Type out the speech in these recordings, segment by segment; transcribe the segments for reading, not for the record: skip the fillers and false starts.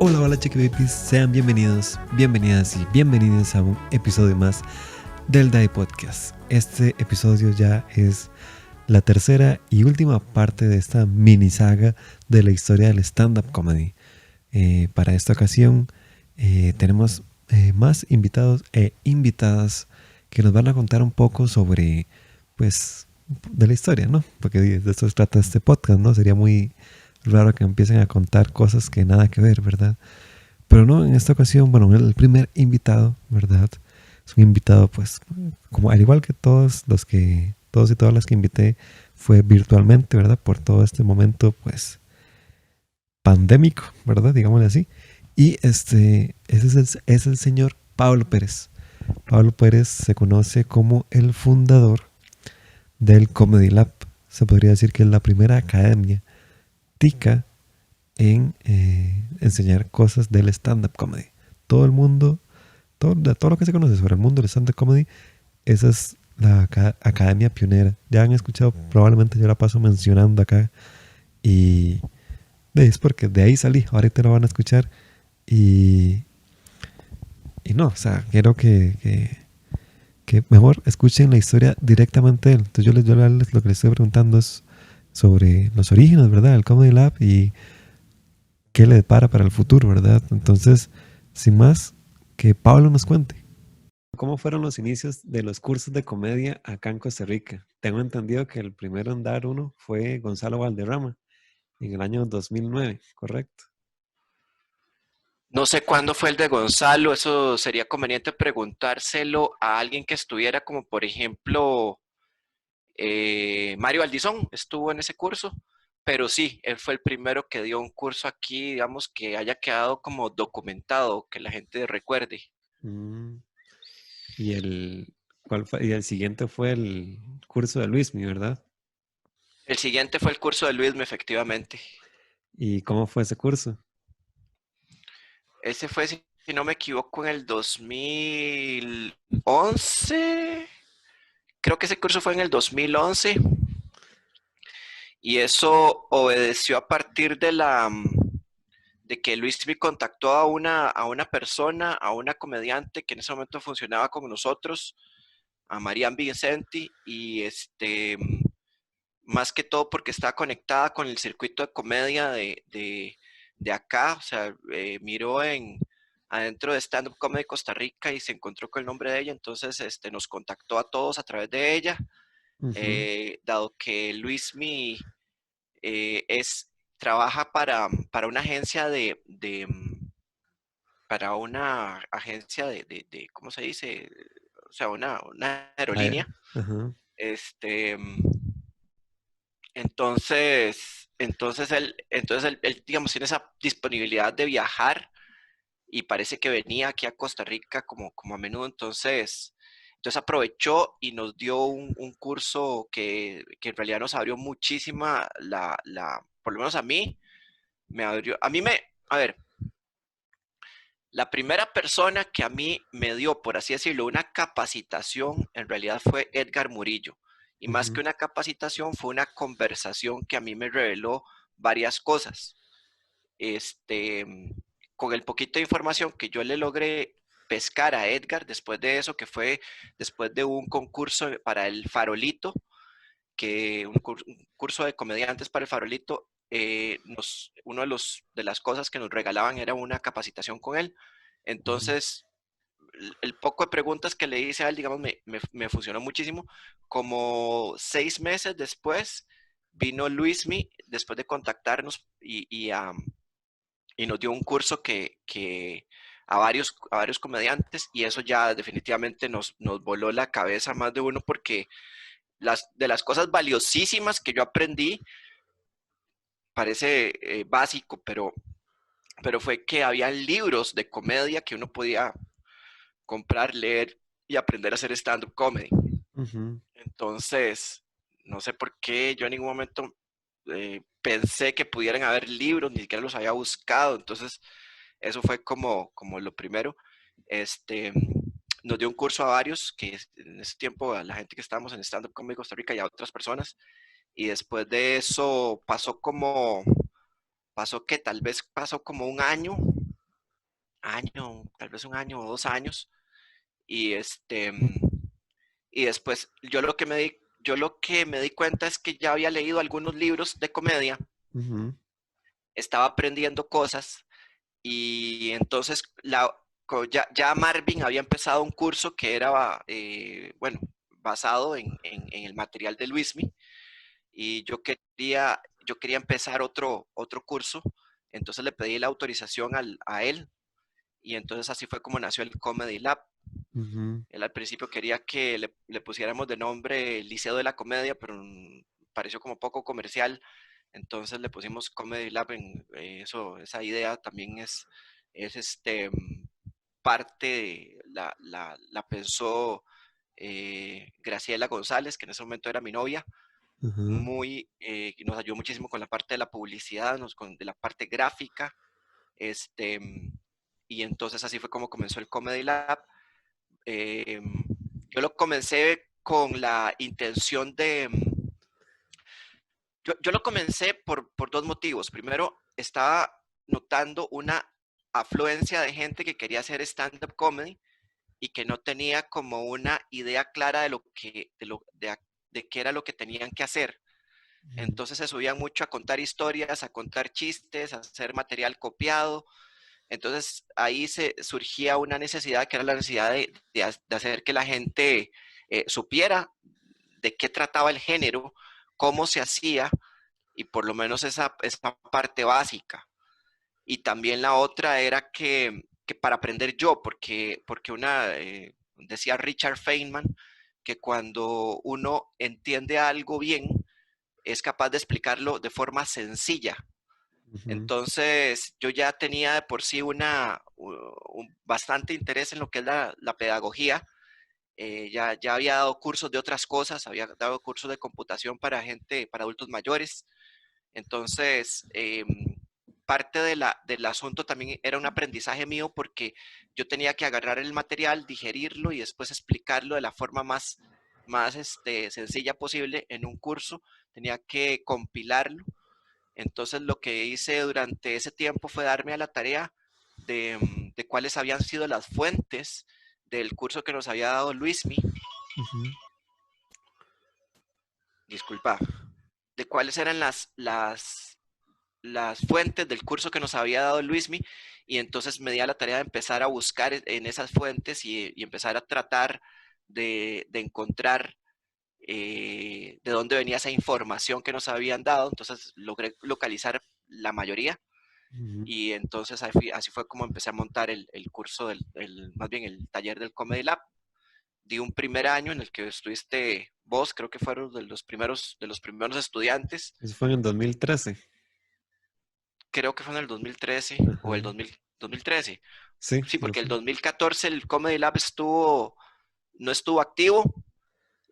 Hola, hola Babies, sean bienvenidos, bienvenidas y bienvenidos a un episodio más del DAI Podcast. Este episodio ya es la tercera y última parte de esta mini saga de la historia del stand-up comedy. Para esta ocasión tenemos más invitados e invitadas que nos van a contar un poco sobre, pues, de la historia, ¿no? Porque de esto se trata este podcast, ¿no? Sería muy raro que empiecen a contar cosas que nada que ver, ¿verdad? Pero no, en esta ocasión, bueno, el primer invitado, ¿verdad? Es un invitado, pues, como al igual que todos y todas las que invité, fue virtualmente, ¿verdad? Por todo este momento, pues, pandémico, ¿verdad? Digámosle así. Y ese es el señor Pablo Pérez. Pablo Pérez se conoce como el fundador del Comedy Lab. Se podría decir que es la primera academia tica en enseñar cosas del stand-up comedy. Todo el mundo, todo lo que se conoce sobre el mundo del stand-up comedy, esa es la academia pionera. Ya han escuchado, probablemente yo la paso mencionando acá. Y es porque de ahí salí, ahorita lo van a escuchar. Y, y no, o sea, quiero que mejor escuchen la historia directamente de él. Entonces yo lo que les estoy preguntando es sobre los orígenes, ¿verdad? El Comedy Lab y qué le depara para el futuro, ¿verdad? Entonces, sin más, que Pablo nos cuente. ¿Cómo fueron los inicios de los cursos de comedia acá en Costa Rica? Tengo entendido que el primero en dar uno fue Gonzalo Valderrama en el año 2009, ¿correcto? No sé cuándo fue el de Gonzalo, eso sería conveniente preguntárselo a alguien que estuviera como por ejemplo Mario Aldizón estuvo en ese curso, pero sí, él fue el primero que dio un curso aquí, digamos, que haya quedado como documentado, que la gente recuerde. Mm, y y el siguiente fue el curso de Luismi, ¿verdad? El siguiente fue el curso de Luisme, efectivamente. ¿Y cómo fue ese curso? Ese fue, si no me equivoco, en el 2011. Creo que ese curso fue en el 2011 y eso obedeció a partir de que Luis me contactó a una persona, a una comediante que en ese momento funcionaba con nosotros, a Marian Vicenti, y más que todo porque estaba conectada con el circuito de comedia de acá, o sea, miró adentro de Stand Up Comedy Costa Rica y se encontró con el nombre de ella, entonces nos contactó a todos a través de ella, Ujú. dado que Luismi trabaja para una agencia para una agencia ¿cómo se dice? O sea, una Ah, aerolínea. ajá. Este, entonces él, digamos, tiene esa disponibilidad de viajar y parece que venía aquí a Costa Rica como a menudo, entonces aprovechó y nos dio un curso que en realidad nos abrió muchísima por lo menos a mí, me abrió, a ver, la primera persona que a mí me dio, por así decirlo, una capacitación, en realidad fue Edgar Murillo. Y más que Ujú. una capacitación, fue una conversación que a mí me reveló varias cosas. Este, con el poquito de información que yo le logré pescar a Edgar después de eso, que fue después de un concurso para el Farolito, un curso de comediantes para el Farolito, uno de las cosas que nos regalaban era una capacitación con él. Ujú. Entonces, el poco de preguntas que le hice a él, digamos, me funcionó muchísimo. Como 6 meses después, vino Luismi, después de contactarnos y nos dio un curso a varios comediantes, y eso ya definitivamente nos voló la cabeza a más de uno, porque de las cosas valiosísimas que yo aprendí, parece básico, pero fue que había libros de comedia que uno podía comprar, leer y aprender a hacer stand-up comedy. Ujú. Entonces, no sé por qué yo en ningún momento pensé que pudieran haber libros, ni siquiera los había buscado. Entonces, eso fue como lo primero. Este, nos dio un curso a varios, que en ese tiempo a la gente que estábamos en Stand Up Comedy Costa Rica y a otras personas. Y después de eso pasó que tal vez pasó como un año año, tal vez un año o 2 años. Y y después yo lo que me di cuenta es que ya había leído algunos libros de comedia, Ujú, estaba aprendiendo cosas y entonces ya Marvin había empezado un curso que era, bueno, basado en el material de Luismi y yo quería empezar otro curso, entonces le pedí la autorización a él y entonces así fue como nació el Comedy Lab. ujú. Él al principio quería que le pusiéramos de nombre Liceo de la Comedia, pero pareció como poco comercial, entonces le pusimos Comedy Lab. Esa idea también es parte la pensó Graciela González, que en ese momento era mi novia, Ajá, nos ayudó muchísimo con la parte de la publicidad, de la parte gráfica, este, y entonces así fue como comenzó el Comedy Lab. Eh, yo lo comencé con la intención yo lo comencé por dos motivos. Primero, estaba notando una afluencia de gente que quería hacer stand-up comedy y que no tenía como una idea clara de qué era lo que tenían que hacer. ujú, Entonces se subían mucho a contar historias, a contar chistes, a hacer material copiado. Entonces ahí se surgía una necesidad que era la necesidad de hacer que la gente supiera de qué trataba el género, cómo se hacía y por lo menos esa parte básica. Y también la otra era que para aprender yo, porque decía Richard Feynman, que cuando uno entiende algo bien, es capaz de explicarlo de forma sencilla. ujú, Entonces, yo ya tenía de por sí bastante interés en lo que es la pedagogía. Ya había dado cursos de otras cosas, había dado cursos de computación para gente, para adultos mayores. Entonces, parte del asunto también era un aprendizaje mío porque yo tenía que agarrar el material, digerirlo y después explicarlo de la forma más sencilla posible en un curso. Tenía que compilarlo. Entonces, lo que hice durante ese tiempo fue darme a la tarea de cuáles habían sido las fuentes del curso que nos había dado Luismi. ujú, Disculpa, de cuáles eran las fuentes del curso que nos había dado Luismi, y entonces me di a la tarea de empezar a buscar en esas fuentes y empezar a tratar de encontrar de dónde venía esa información que nos habían dado. Entonces logré localizar la mayoría ujú. y entonces así fue como empecé a montar el curso, más bien el taller del Comedy Lab. Di un primer año en el que estuviste vos, creo que fueron de los primeros estudiantes. Eso fue en el 2013. Creo que fue en el 2013 o el Ajá. 2013. Sí, Sí, lo porque el fue. 2014 el Comedy Lab no estuvo activo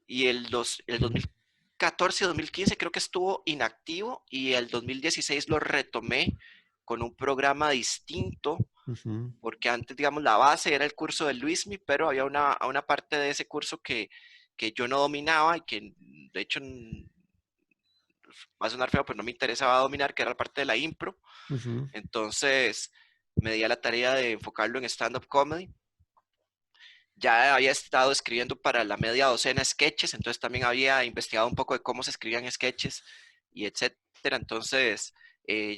y el Ujú, 2014 y 2015 creo que estuvo inactivo y el 2016 lo retomé con un programa distinto ujú, porque antes, digamos, la base era el curso de Luismi, pero había una parte de ese curso que yo no dominaba y que de hecho va a sonar feo, pero no me interesaba dominar, que era la parte de la impro. ujú. Entonces me di a la tarea de enfocarlo en stand-up comedy. Ya había estado escribiendo para la media docena sketches, entonces también había investigado un poco de cómo se escribían sketches y etcétera. Entonces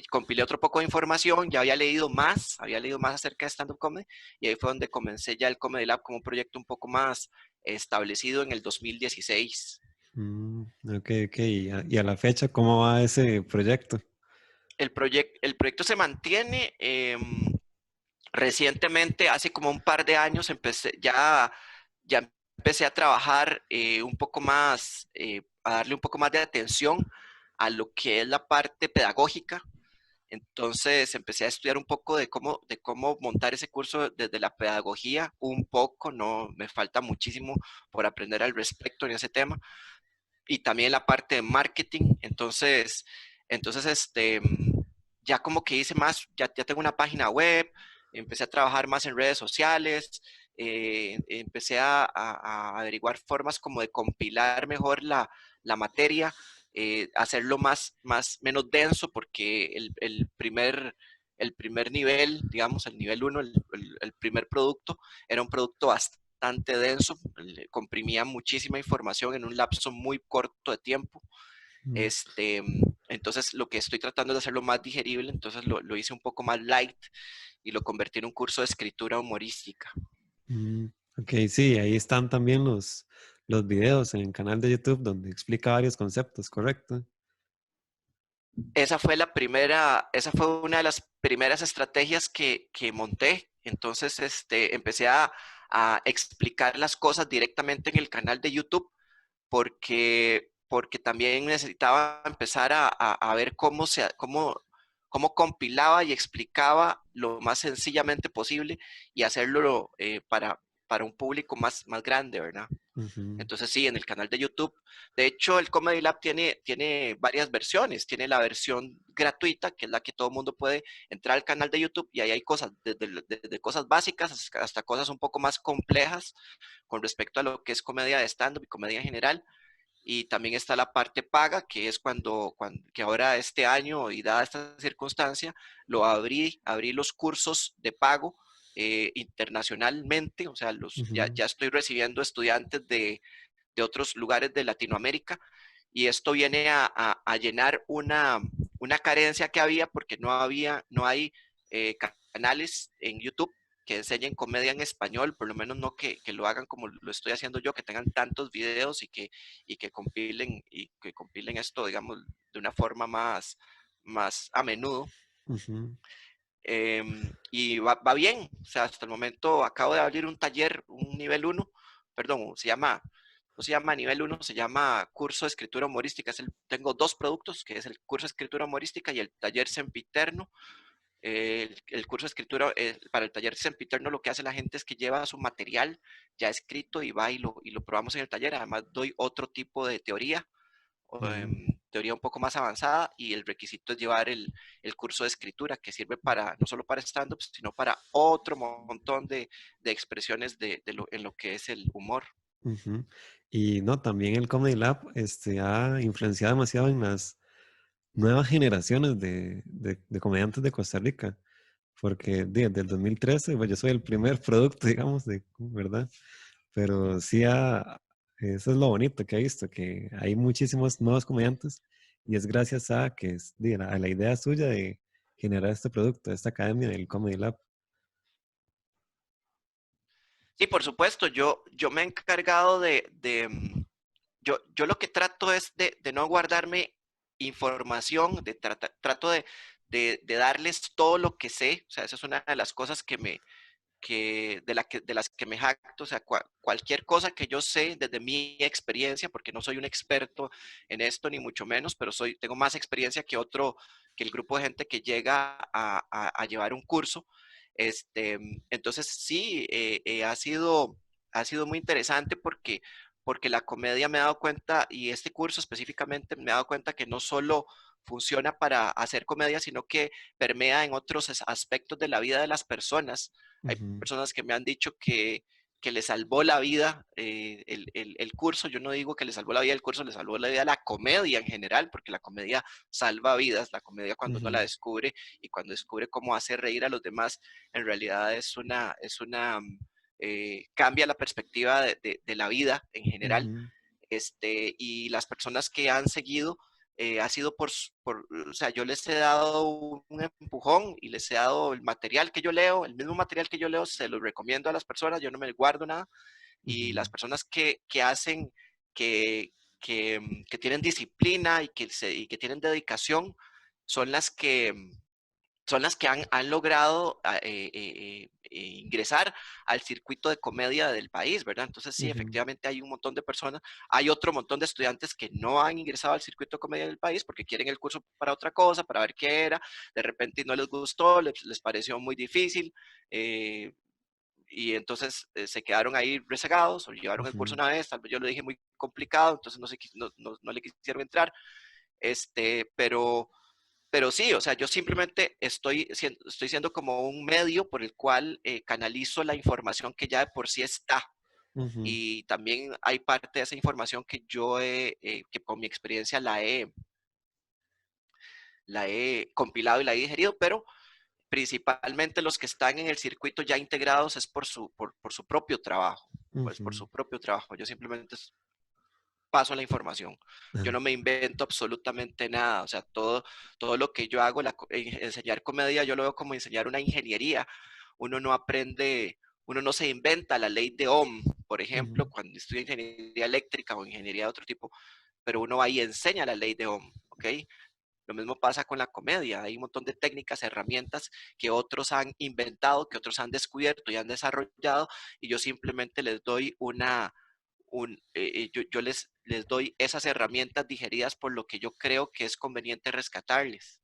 compilé otro poco de información, ya había leído más acerca de stand-up comedy y ahí fue donde comencé ya el Comedy Lab como un proyecto un poco más establecido en el 2016. Mm, ok, ok. Y a la fecha, ¿cómo va ese proyecto? El proyecto se mantiene. Recientemente, hace como un par de años, ya empecé a trabajar un poco más, a darle un poco más de atención a lo que es la parte pedagógica. Entonces empecé a estudiar un poco de cómo montar ese curso desde la pedagogía, un poco, no me falta muchísimo por aprender al respecto en ese tema, y también la parte de marketing. Entonces ya como que hice más, ya tengo una página web, empecé a trabajar más en redes sociales, empecé a averiguar formas como de compilar mejor la materia, hacerlo menos denso, porque el primer nivel, digamos, el nivel uno, el primer producto, era un producto bastante denso, comprimía muchísima información en un lapso muy corto de tiempo. Mm, Este, entonces, lo que estoy tratando es de hacerlo más digerible, entonces lo hice un poco más light y lo convertí en un curso de escritura humorística. mm. Ok, sí, ahí están también los videos en el canal de YouTube donde explica varios conceptos, ¿correcto? Esa fue una de las primeras estrategias que monté. Entonces, empecé a explicar las cosas directamente en el canal de YouTube porque también necesitaba empezar a ver cómo compilaba y explicaba lo más sencillamente posible y hacerlo para un público más grande, ¿verdad? Ujú, Entonces sí, en el canal de YouTube. De hecho, el Comedy Lab tiene varias versiones. Tiene la versión gratuita, que es la que todo el mundo puede entrar al canal de YouTube y ahí hay cosas, desde cosas básicas hasta cosas un poco más complejas con respecto a lo que es comedia de stand-up y comedia en general. Y también está la parte paga, que es que ahora este año y dada esta circunstancia, abrí los cursos de pago internacionalmente, o sea, ujú, ya estoy recibiendo estudiantes de otros lugares de Latinoamérica y esto viene a llenar una carencia que había porque no hay canales en YouTube que enseñen comedia en español, por lo menos no que lo hagan como lo estoy haciendo yo, que tengan tantos videos y que compilen esto, digamos, de una forma más a menudo. ujú, Y va bien, o sea, hasta el momento acabo de abrir un taller, un nivel uno, perdón, no se llama nivel uno, se llama curso de escritura humorística. Tengo dos productos, que es el curso de escritura humorística y el taller sempiterno. El curso de escritura, para el taller sempiterno lo que hace la gente es que lleva su material ya escrito y va y lo probamos en el taller. Además doy otro tipo de teoría, ujú, teoría un poco más avanzada y el requisito es llevar el curso de escritura que sirve no solo para stand-up, sino para otro montón de expresiones en lo que es el humor. ujú. Y no, también el Comedy Lab ha influenciado demasiado en las nuevas generaciones de comediantes de Costa Rica, porque desde el 2013, pues yo soy el primer producto, digamos, ¿verdad? Pero sí, eso es lo bonito que he visto, que hay muchísimos nuevos comediantes y es gracias a a la idea suya de generar este producto, esta academia del Comedy Lab. Sí, por supuesto, yo me he encargado yo lo que trato es de no guardarme información, trato de darles todo lo que sé, o sea, esa es una de las cosas de las que me jacto, o sea, cualquier cosa que yo sé desde mi experiencia, porque no soy un experto en esto ni mucho menos, pero tengo más experiencia que el grupo de gente que llega a llevar un curso. Entonces sí, ha sido muy interesante porque la comedia me he dado cuenta, y este curso específicamente me he dado cuenta que no solo funciona para hacer comedia, sino que permea en otros aspectos de la vida de las personas. Hay Ujú, personas que me han dicho que le salvó la vida el curso. Yo no digo que le salvó la vida el curso, le salvó la vida a la comedia en general, porque la comedia salva vidas. La comedia cuando uno la ujú, descubre y cuando descubre cómo hacer reír a los demás, en realidad cambia la perspectiva de la vida en general. ujú, Y las personas que han seguido ha sido o sea, yo les he dado un empujón y les he dado el material que yo leo, el mismo material que yo leo, se lo recomiendo a las personas, yo no me guardo nada, y las ujú, personas que hacen, que tienen disciplina y que tienen dedicación, son las que han logrado ingresar al circuito de comedia del país, ¿verdad? Entonces sí, ujú, efectivamente hay un montón de personas, hay otro montón de estudiantes que no han ingresado al circuito de comedia del país porque quieren el curso para otra cosa, para ver qué era, de repente no les gustó, les pareció muy difícil. eh, y entonces se quedaron ahí rezagados o llevaron el curso ujú, una vez, tal vez yo lo dije muy complicado, entonces no le quisieron entrar, pero sí, o sea, yo simplemente estoy siendo como un medio por el cual canalizo la información que ya de por sí está. ujú, Y también hay parte de esa información que con mi experiencia la he compilado y la he digerido, pero principalmente los que están en el circuito ya integrados es por su propio trabajo, pues por su propio trabajo. Yo simplemente paso la información. Yo no me invento absolutamente nada, o sea, todo lo que yo hago, enseñar comedia, yo lo veo como enseñar una ingeniería. Uno no aprende, uno no se inventa la ley de Ohm, por ejemplo, cuando estudia ingeniería eléctrica o ingeniería de otro tipo, pero uno ahí enseña la ley de Ohm, ¿ok? Lo mismo pasa con la comedia. Hay un montón de técnicas, herramientas que otros han inventado, que otros han descubierto y han desarrollado, y yo simplemente les doy yo les doy esas herramientas digeridas por lo que yo creo que es conveniente rescatarles.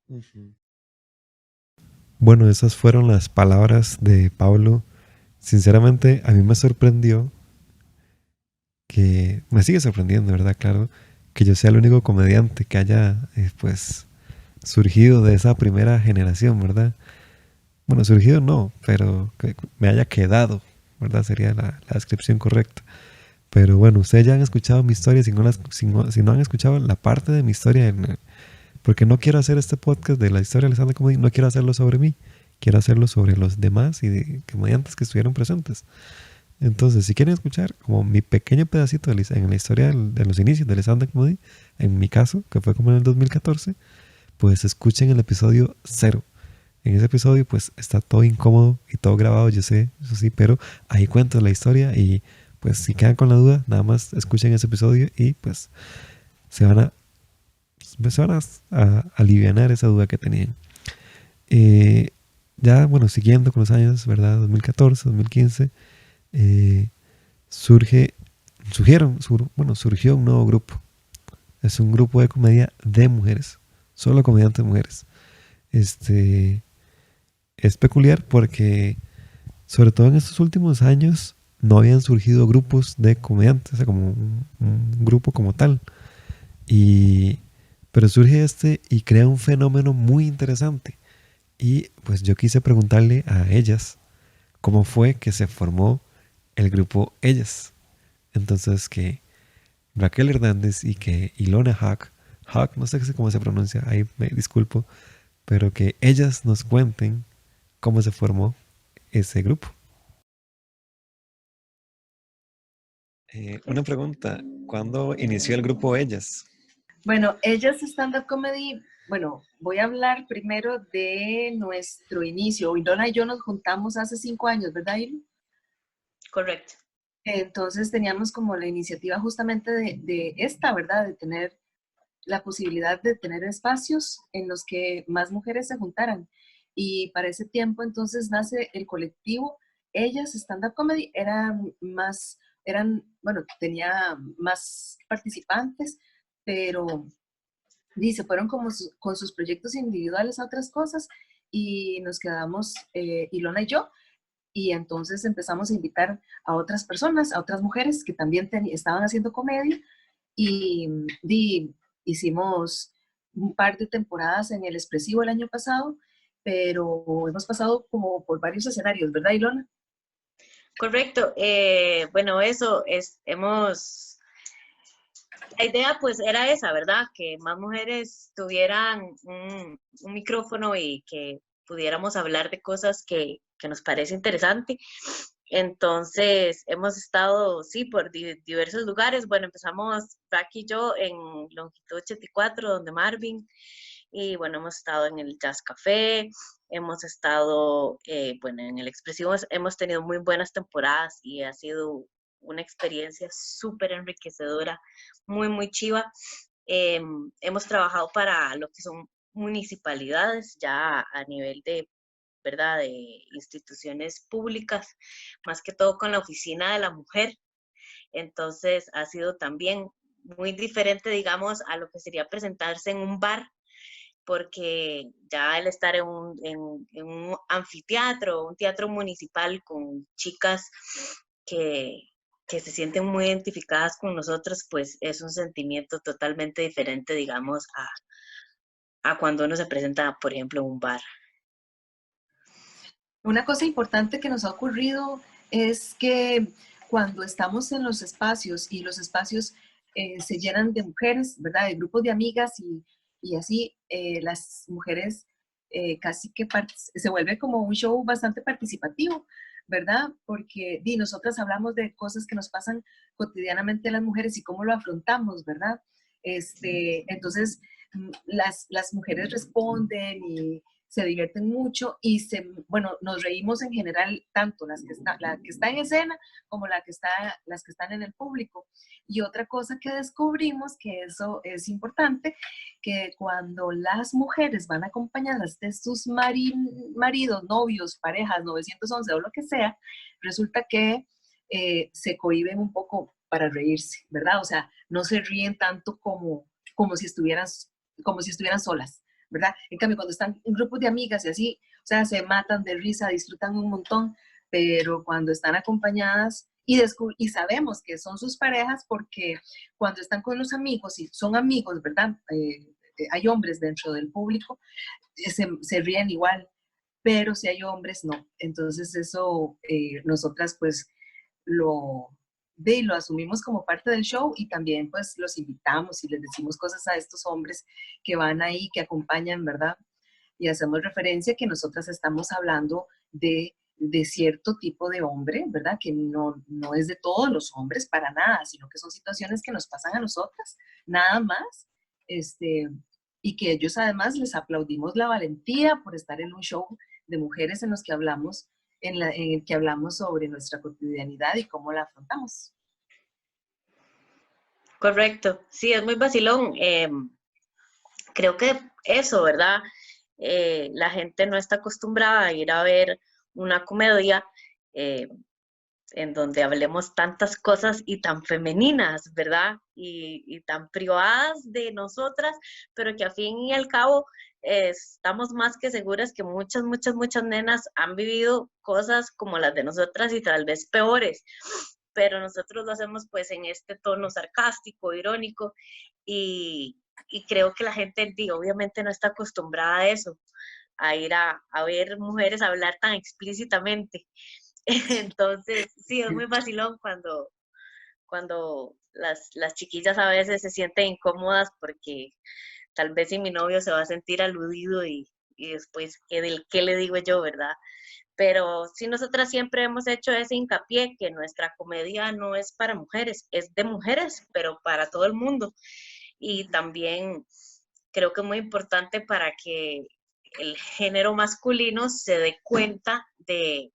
Bueno, esas fueron las palabras de Pablo. Sinceramente, a mí me sorprendió que, me sigue sorprendiendo, ¿verdad? Claro, que yo sea el único comediante que haya, pues, surgido de esa primera generación, ¿verdad? Bueno, surgido no, pero que me haya quedado, ¿verdad? Sería la descripción correcta. Pero bueno, ustedes ya han escuchado mi historia, si no han escuchado la parte de mi historia, porque no quiero hacer este podcast de la historia de stand-up comedy, no quiero hacerlo sobre mí, quiero hacerlo sobre los demás y de comediantes que estuvieron presentes. Entonces, si quieren escuchar como mi pequeño pedacito en la historia de los inicios del stand-up comedy, en mi caso, que fue como en el 2014, pues escuchen el episodio 0. En ese episodio pues está todo incómodo y todo grabado, yo sé, eso sí, pero ahí cuento la historia y pues si quedan con la duda, nada más escuchen ese episodio y pues se van a, a alivianar esa duda que tenían. Eh, ya, bueno, siguiendo con los años, ¿verdad? 2014, 2015, eh, surgió un nuevo grupo. Es un grupo de comedia de mujeres, solo comediantes mujeres. Este, es peculiar porque, sobre todo en estos últimos años, no habían surgido grupos de comediantes, o sea, como un grupo como tal. Y, pero surge este y crea un fenómeno muy interesante. Y pues yo quise preguntarle a ellas cómo fue que se formó el grupo Ellas. Entonces que Raquel Hernández y que Ilona Hawk, no sé cómo se pronuncia, ahí me disculpo, pero que ellas nos cuenten cómo se formó ese grupo. Una pregunta, ¿cuándo inició el grupo Ellas? Bueno, Ellas Stand-Up Comedy, bueno, voy a hablar primero de nuestro inicio. Ilona y yo nos juntamos hace 5 años, ¿verdad, Ilona? Correcto. Entonces teníamos como la iniciativa justamente de esta, ¿verdad? De tener la posibilidad de tener espacios en los que más mujeres se juntaran. Y para ese tiempo entonces nace el colectivo Ellas Stand-Up Comedy. Bueno, tenía más participantes, pero se fueron como con sus proyectos individuales a otras cosas y nos quedamos Ilona y yo. Y entonces empezamos a invitar a otras personas, a otras mujeres que también estaban haciendo comedia y hicimos un par de temporadas en el Expresivo el año pasado, pero hemos pasado como por varios escenarios, ¿verdad, Ilona? Correcto. Bueno, la idea pues era esa, ¿verdad? Que más mujeres tuvieran un micrófono y que pudiéramos hablar de cosas que nos parece interesante. Entonces, hemos estado, sí, por diversos lugares. Bueno, empezamos Racky y yo en Longitud 84, donde Marvin, y bueno, hemos estado en el Jazz Café, hemos estado, bueno, en el Expresivo hemos tenido muy buenas temporadas y ha sido una experiencia súper enriquecedora, muy, muy chiva. Hemos trabajado para lo que son municipalidades ya a nivel de, ¿verdad?, de instituciones públicas, más que todo con la Oficina de la Mujer. Entonces ha sido también muy diferente, digamos, a lo que sería presentarse en un bar, porque ya el estar en un anfiteatro, un teatro municipal con chicas que se sienten muy identificadas con nosotros, pues es un sentimiento totalmente diferente, digamos, a cuando uno se presenta, por ejemplo, en un bar. Una cosa importante que nos ha ocurrido es que cuando estamos en los espacios y los espacios se llenan de mujeres, ¿verdad? De grupos de amigas y así las mujeres casi que se vuelve como un show bastante participativo, ¿verdad? Porque nosotras hablamos de cosas que nos pasan cotidianamente a las mujeres y cómo lo afrontamos, ¿verdad? Entonces, las mujeres responden y se divierten mucho y bueno, nos reímos en general, tanto la que está en escena como las que están en el público. Y otra cosa que descubrimos, que eso es importante, que cuando las mujeres van acompañadas de sus maridos, novios, parejas, 911 o lo que sea, resulta que se cohíben un poco para reírse, ¿verdad? O sea, no se ríen tanto como si estuvieran solas, ¿verdad? En cambio, cuando están en grupos de amigas y así, o sea, se matan de risa, disfrutan un montón, pero cuando están acompañadas y sabemos que son sus parejas porque cuando están con los amigos y son amigos, ¿verdad? Hay hombres dentro del público, se ríen igual, pero si hay hombres, no. Entonces eso nosotras pues lo asumimos como parte del show y también pues los invitamos y les decimos cosas a estos hombres que van ahí, que acompañan, ¿verdad? Y hacemos referencia que nosotras estamos hablando de cierto tipo de hombre, ¿verdad? Que no es de todos los hombres para nada, sino que son situaciones que nos pasan a nosotras, nada más. Y que ellos además les aplaudimos la valentía por estar en un show de mujeres en los que hablamos en el que hablamos sobre nuestra cotidianidad y cómo la afrontamos. Correcto, sí, es muy vacilón. Creo que eso, ¿verdad? La gente no está acostumbrada a ir a ver una comedia en donde hablemos tantas cosas y tan femeninas, ¿verdad? Y tan privadas de nosotras, pero que al fin y al cabo estamos más que seguras que muchas nenas han vivido cosas como las de nosotras y tal vez peores, pero nosotros lo hacemos pues en este tono sarcástico, irónico, y creo que la gente obviamente no está acostumbrada a eso, a ir a ver mujeres hablar tan explícitamente. Entonces, sí, es muy vacilón cuando las chiquillas a veces se sienten incómodas porque tal vez si mi novio se va a sentir aludido y después, ¿qué le digo yo, verdad? Pero sí, nosotras siempre hemos hecho ese hincapié que nuestra comedia no es para mujeres, es de mujeres, pero para todo el mundo. Y también creo que es muy importante para que el género masculino se dé cuenta de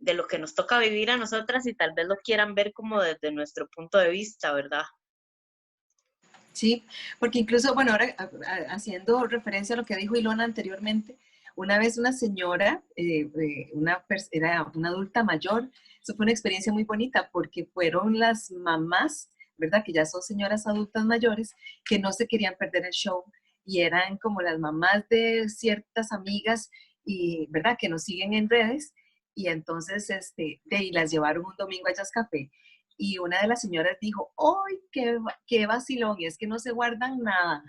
lo que nos toca vivir a nosotras y tal vez lo quieran ver como desde nuestro punto de vista, ¿verdad? Sí, porque incluso, bueno, ahora haciendo referencia a lo que dijo Ilona anteriormente, una vez una señora, era una adulta mayor, eso fue una experiencia muy bonita porque fueron las mamás, ¿verdad? Que ya son señoras adultas mayores, que no se querían perder el show y eran como las mamás de ciertas amigas y, ¿verdad? Que nos siguen en redes y entonces, y las llevaron un domingo a Jazz Café. Y una de las señoras dijo, ¡ay, qué vacilón! Y es que no se guardan nada,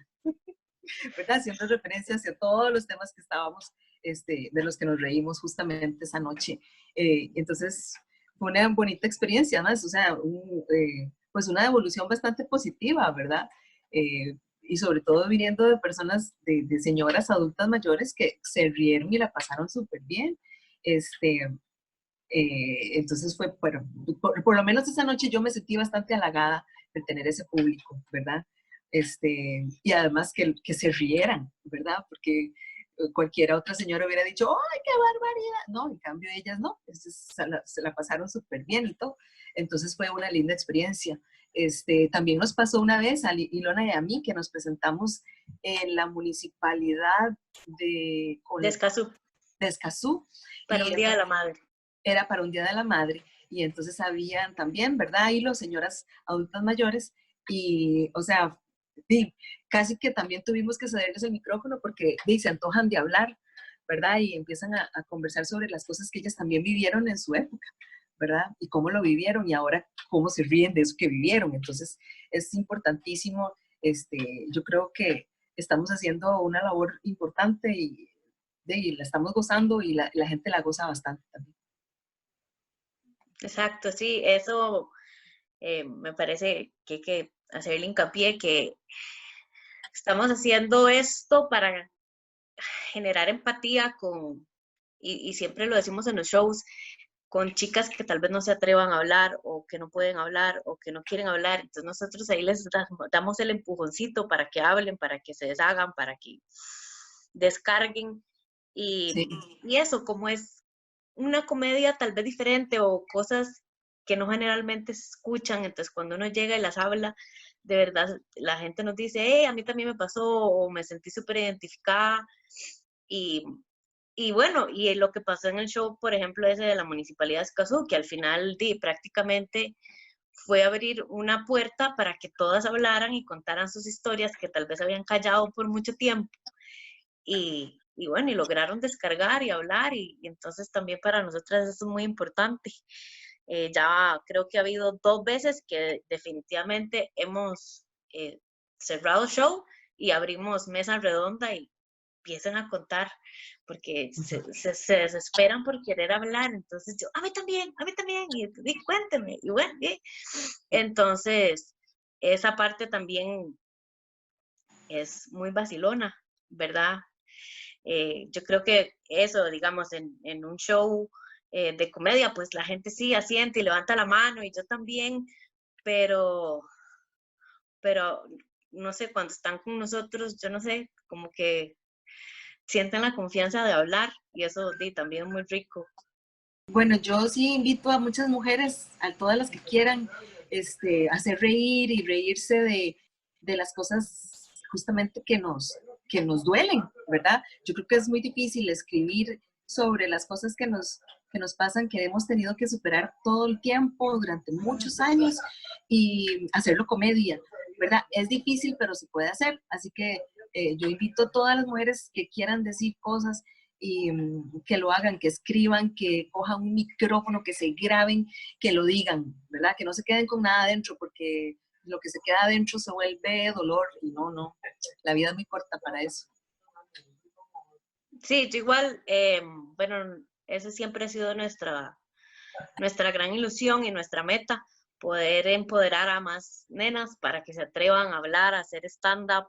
¿verdad? Haciendo referencia hacia todos los temas que estábamos, de los que nos reímos justamente esa noche. Entonces, fue una bonita experiencia, además, o sea, pues una evolución bastante positiva, ¿verdad? Y sobre todo viniendo de personas, de señoras adultas mayores que se rieron y la pasaron súper bien. Entonces fue, bueno, por lo menos esa noche yo me sentí bastante halagada de tener ese público, ¿verdad? Y además que se rieran, ¿verdad? Porque cualquiera otra señora hubiera dicho, ¡ay, qué barbaridad! No, en cambio ellas no, se la pasaron súper bien y todo. Entonces fue una linda experiencia. También nos pasó una vez a Ilona y a mí que nos presentamos en la municipalidad de Escazú. De Escazú. Para un Día de la Madre. Era para un Día de la Madre y entonces habían también, ¿verdad? Ahí las señoras adultas mayores y, o sea, sí, casi que también tuvimos que cederles el micrófono porque se antojan de hablar, ¿verdad? Y empiezan a conversar sobre las cosas que ellas también vivieron en su época, ¿verdad? Y cómo lo vivieron y ahora cómo se ríen de eso que vivieron. Entonces, es importantísimo, yo creo que estamos haciendo una labor importante y la estamos gozando y la gente la goza bastante también. Exacto, sí, eso me parece que hay que hacerle hincapié que estamos haciendo esto para generar empatía y siempre lo decimos en los shows, con chicas que tal vez no se atrevan a hablar o que no pueden hablar o que no quieren hablar. Entonces nosotros ahí les damos el empujoncito para que hablen, para que se deshagan, para que descarguen. Sí. Y eso, como es una comedia tal vez diferente o cosas que no generalmente se escuchan, entonces cuando uno llega y las habla, de verdad la gente nos dice, a mí también me pasó o me sentí súper identificada. Y bueno, y lo que pasó en el show, por ejemplo, ese de la Municipalidad de Escazú, que al final prácticamente fue abrir una puerta para que todas hablaran y contaran sus historias que tal vez habían callado por mucho tiempo. Y bueno, y lograron descargar y hablar, y entonces también para nosotras eso es muy importante. Ya creo que ha habido 2 veces que definitivamente hemos cerrado show y abrimos mesa redonda y empiezan a contar, porque se desesperan por querer hablar. Entonces yo, a mí también, y cuénteme, y bueno, entonces esa parte también es muy vacilona, ¿verdad? Yo creo que eso, digamos, en un show de comedia, pues la gente sí asiente y levanta la mano, y yo también, pero no sé, cuando están con nosotros, yo no sé, como que sienten la confianza de hablar, y eso también es muy rico. Bueno, yo sí invito a muchas mujeres, a todas las que quieran, hacer reír y reírse de las cosas justamente que nos duelen, ¿verdad? Yo creo que es muy difícil escribir sobre las cosas que nos pasan, que hemos tenido que superar todo el tiempo, durante muchos años, y hacerlo comedia, ¿verdad? Es difícil, pero se puede hacer. Así que yo invito a todas las mujeres que quieran decir cosas y que lo hagan, que escriban, que cojan un micrófono, que se graben, que lo digan, ¿verdad? Que no se queden con nada adentro, porque lo que se queda adentro se vuelve dolor, y no, la vida es muy corta para eso. Sí, yo igual, bueno, esa siempre ha sido nuestra gran ilusión y nuestra meta, poder empoderar a más nenas para que se atrevan a hablar, a hacer stand-up,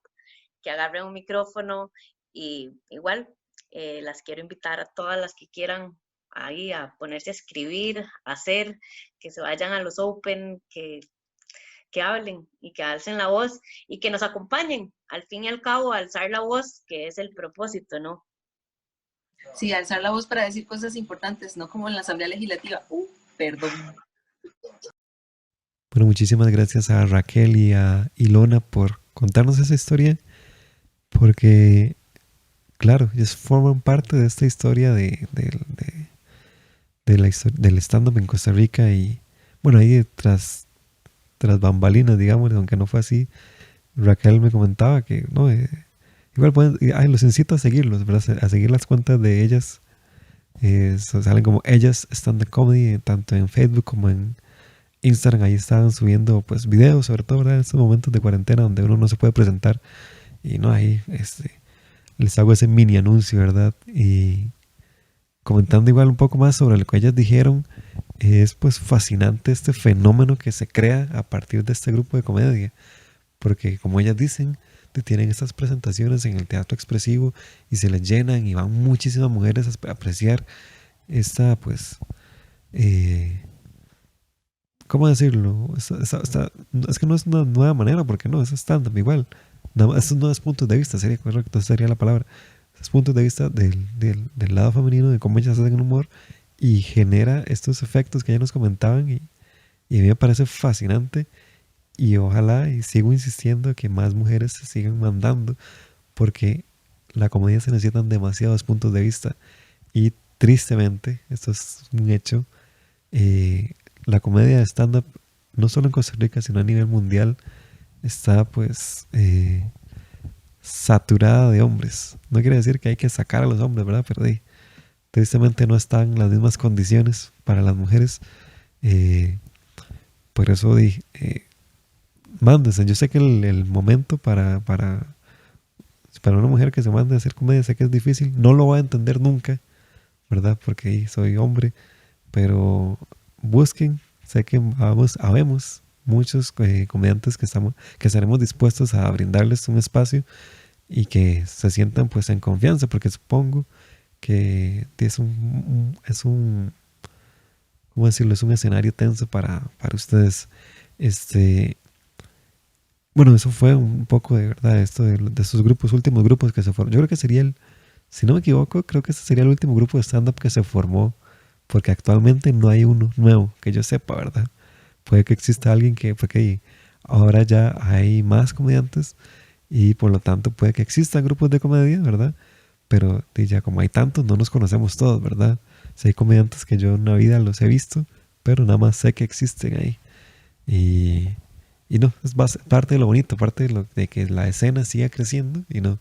que agarren un micrófono. Y igual las quiero invitar a todas las que quieran ahí a ponerse a escribir, a hacer, que se vayan a los open, que hablen y que alcen la voz y que nos acompañen. Al fin y al cabo, alzar la voz, que es el propósito, ¿no? Sí, alzar la voz para decir cosas importantes, no como en la Asamblea Legislativa. Perdón. Bueno, muchísimas gracias a Raquel y a Ilona por contarnos esa historia, porque, claro, ellos forman parte de esta historia del stand-up en Costa Rica. Y bueno, ahí tras bambalinas, digamos, aunque no fue así, Raquel me comentaba que no, igual pueden, los incito a seguirlos, ¿verdad? A seguir las cuentas de ellas. Salen como ellas stand-up comedy, tanto en Facebook como en Instagram. Ahí estaban subiendo pues videos, sobre todo, ¿verdad? En estos momentos de cuarentena donde uno no se puede presentar. Y no, ahí les hago ese mini anuncio, ¿verdad? Y comentando igual un poco más sobre lo que ellas dijeron, es pues fascinante este fenómeno que se crea a partir de este grupo de comedia, porque como ellas dicen, tienen estas presentaciones en el teatro expresivo y se les llenan y van muchísimas mujeres a apreciar esta pues ¿cómo decirlo? Es que no es una nueva manera, porque no, es stand-up igual. Estos nuevos puntos de vista, sería correcto, sería la palabra. Estos puntos de vista del lado femenino, de cómo ellas hacen el humor, y genera estos efectos que ya nos comentaban, y a mí me parece fascinante, y ojalá, y sigo insistiendo, que más mujeres se sigan mandando, porque la comedia se necesitan demasiados puntos de vista, y tristemente, esto es un hecho, la comedia de stand-up, no solo en Costa Rica, sino a nivel mundial, está pues saturada de hombres. No quiere decir que hay que sacar a los hombres, ¿verdad? Pero tristemente no están las mismas condiciones para las mujeres. Por eso mándense. Yo sé que el momento para una mujer que se mande a hacer comedia, sé que es difícil. No lo voy a entender nunca, ¿verdad? Porque soy hombre. Pero busquen, sé que habemos muchos comediantes que estaremos dispuestos a brindarles un espacio, y que se sientan pues en confianza, porque supongo que ¿cómo decirlo? Es un escenario tenso para ustedes. Bueno, eso fue un poco de verdad, esto de esos grupos, últimos grupos que se formaron. Yo creo que sería si no me equivoco, creo que ese sería el último grupo de stand-up que se formó, porque actualmente no hay uno nuevo, que yo sepa, ¿verdad? Puede que exista alguien porque ahora ya hay más comediantes y por lo tanto puede que existan grupos de comedia, ¿verdad? Pero ya como hay tantos, no nos conocemos todos, ¿verdad? Si hay comediantes que yo en la vida los he visto, pero nada más sé que existen ahí. Y no, es parte de lo bonito, parte de que la escena siga creciendo. Y no,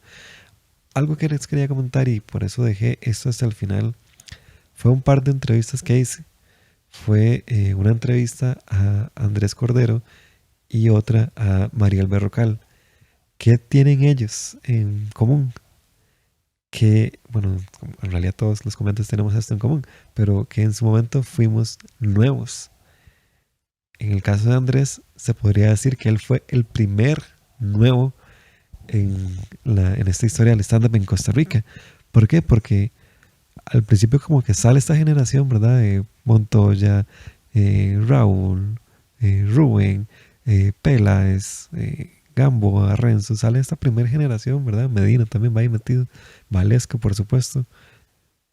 algo que les quería comentar y por eso dejé esto hasta el final, fue un par de entrevistas que hice. Fue una entrevista a Andrés Cordero y otra a Mariel Berrocal. ¿Qué tienen ellos en común? Que, bueno, en realidad todos los comediantes tenemos esto en común, pero que en su momento fuimos nuevos. En el caso de Andrés, se podría decir que él fue el primer nuevo en esta historia del stand-up en Costa Rica. ¿Por qué? Porque al principio como que sale esta generación, ¿verdad? Montoya, Raúl, Rubén, Peláez, Gamboa, Renzo, sale esta primera generación, ¿verdad? Medina también va ahí metido, Valesco, por supuesto.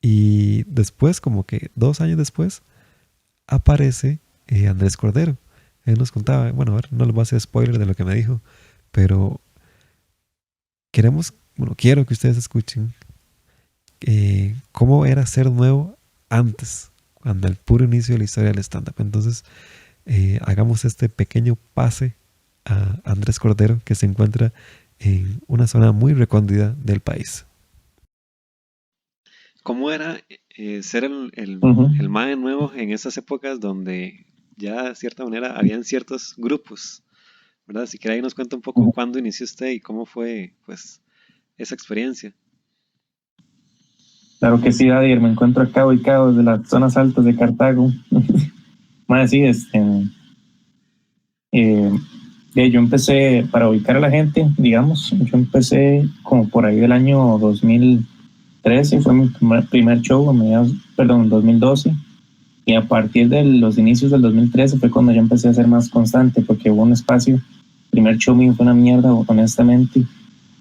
Y después, como que 2 años después, aparece Andrés Cordero. Él nos contaba, bueno, a ver, no les voy a hacer spoiler de lo que me dijo, pero quiero que ustedes escuchen cómo era ser nuevo antes, cuando el puro inicio de la historia del stand-up. Entonces, hagamos este pequeño pase a Andrés Cordero, que se encuentra en una zona muy recóndita del país. ¿Cómo era ser el mae nuevo en esas épocas donde ya de cierta manera habían ciertos grupos, ¿verdad? Si quiere ahí nos cuenta un poco cuándo inició usted y cómo fue pues esa experiencia. Claro que sí, Dadir, me encuentro acá ubicado desde las zonas altas de Cartago. Más sí, yo empecé, para ubicar a la gente, digamos, yo empecé como por ahí del año 2013, fue mi primer show, 2012, y a partir de los inicios del 2013 fue cuando yo empecé a ser más constante, porque hubo un espacio, el primer show mío fue una mierda, honestamente,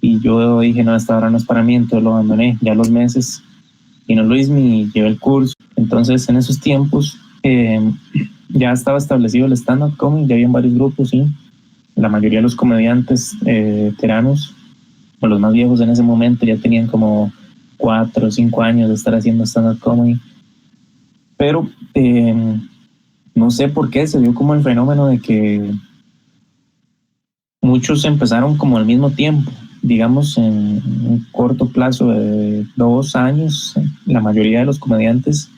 y yo dije, no, esta hora no es para mí, entonces lo abandoné, ya los meses, y no lo hice ni llevé el curso. Entonces en esos tiempos ya estaba establecido el stand-up comedy, ya habían varios grupos, sí. La mayoría de los comediantes veteranos, o los más viejos en ese momento, ya tenían como 4 o 5 años de estar haciendo stand-up comedy. Pero no sé por qué se dio como el fenómeno de que muchos empezaron como al mismo tiempo, digamos en un corto plazo de 2 años. La mayoría de los comediantes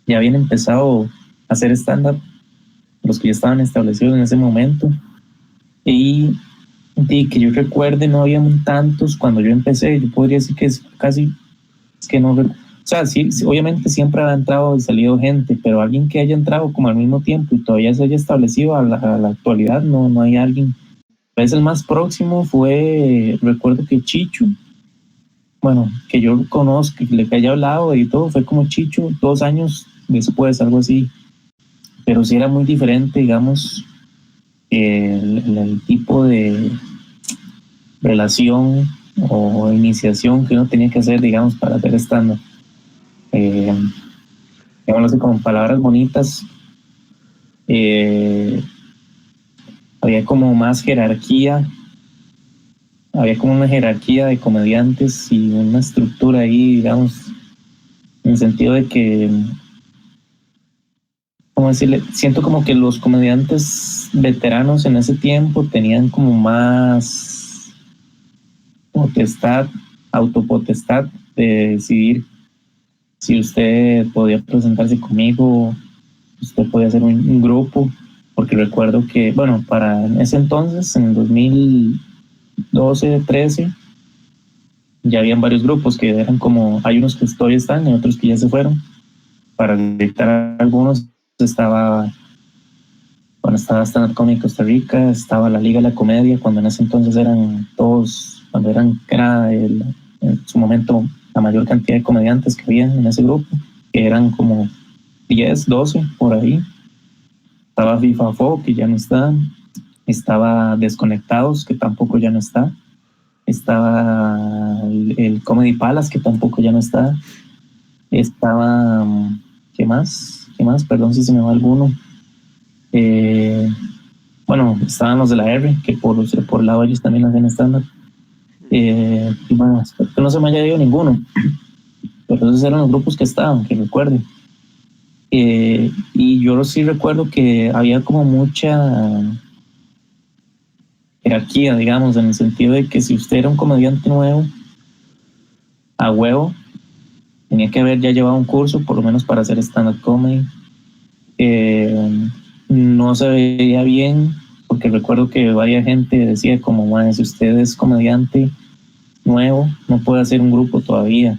ya habían empezado a hacer stand-up, los que ya estaban establecidos en ese momento. Y que yo recuerde, no habían tantos cuando yo empecé. Yo podría decir que es que no, o sea, sí, obviamente siempre ha entrado y salido gente, pero alguien que haya entrado como al mismo tiempo y todavía se haya establecido a la actualidad, no hay alguien. Pues el más próximo fue, recuerdo que Chicho, bueno, que yo conozco, que le haya hablado y todo, fue como Chicho 2 años después, algo así. Pero sí era muy diferente, digamos, el tipo de relación o iniciación que uno tenía que hacer, digamos, para hacer stand-up. Digamos, con palabras bonitas, había como más jerarquía, había como una jerarquía de comediantes y una estructura ahí, digamos, en el sentido de que, ¿cómo decirle? Siento como que los comediantes veteranos en ese tiempo tenían como más autopotestad de decidir si usted podía presentarse conmigo, usted podía hacer un grupo, porque recuerdo que, bueno, para ese entonces, en el 2012, 13, ya habían varios grupos que eran como, hay unos que todavía están y otros que ya se fueron. Para dictar algunos estaba cuando estaba Stand Up Comedy Costa Rica, estaba la Liga de la Comedia, cuando en ese entonces eran todos, era en su momento la mayor cantidad de comediantes que había en ese grupo, que eran como 10, 12 por ahí. Estaba FIFA Fo, que ya no está. Estaba Desconectados, que tampoco ya no está. Estaba el Comedy Palace, que tampoco ya no está. Estaba, ¿qué más? Perdón si se me va alguno. Bueno, estaban los de la R, que por el lado de ellos también hacían estándar. Y más, que no se me haya ido ninguno. Pero esos eran los grupos que estaban, que recuerde. Y yo sí recuerdo que había como mucha jerarquía, digamos, en el sentido de que si usted era un comediante nuevo, a huevo, tenía que haber ya llevado un curso, por lo menos para hacer stand-up comedy. No se veía bien, porque recuerdo que varias gente decía como, si usted es comediante nuevo, no puede hacer un grupo todavía.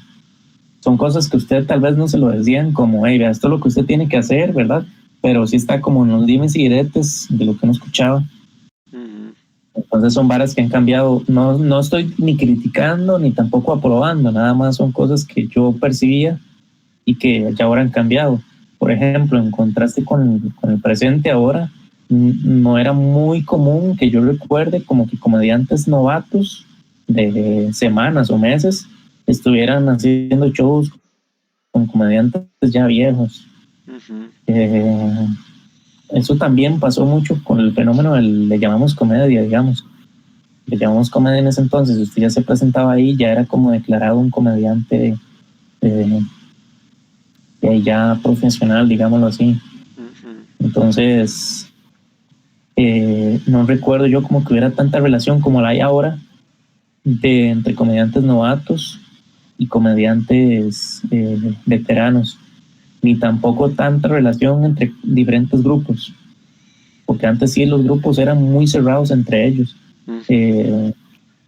Son cosas que usted tal vez no se lo decían como, hey, vea, esto es lo que usted tiene que hacer, ¿verdad? Pero sí está como en los dimes y diretes de lo que uno escuchaba. Entonces son varas que han cambiado. No estoy ni criticando ni tampoco aprobando, nada más son cosas que yo percibía y que ya ahora han cambiado. Por ejemplo, en contraste con el presente ahora, no era muy común que yo recuerde como que comediantes novatos de semanas o meses estuvieran haciendo shows con comediantes ya viejos. Eso también pasó mucho con el fenómeno le llamamos comedia, digamos. Le llamamos comedia en ese entonces. Usted ya se presentaba ahí, ya era como declarado un comediante ya profesional, digámoslo así. Entonces, no recuerdo yo como que hubiera tanta relación como la hay ahora entre comediantes novatos y comediantes veteranos, ni tampoco tanta relación entre diferentes grupos, porque antes sí los grupos eran muy cerrados entre ellos.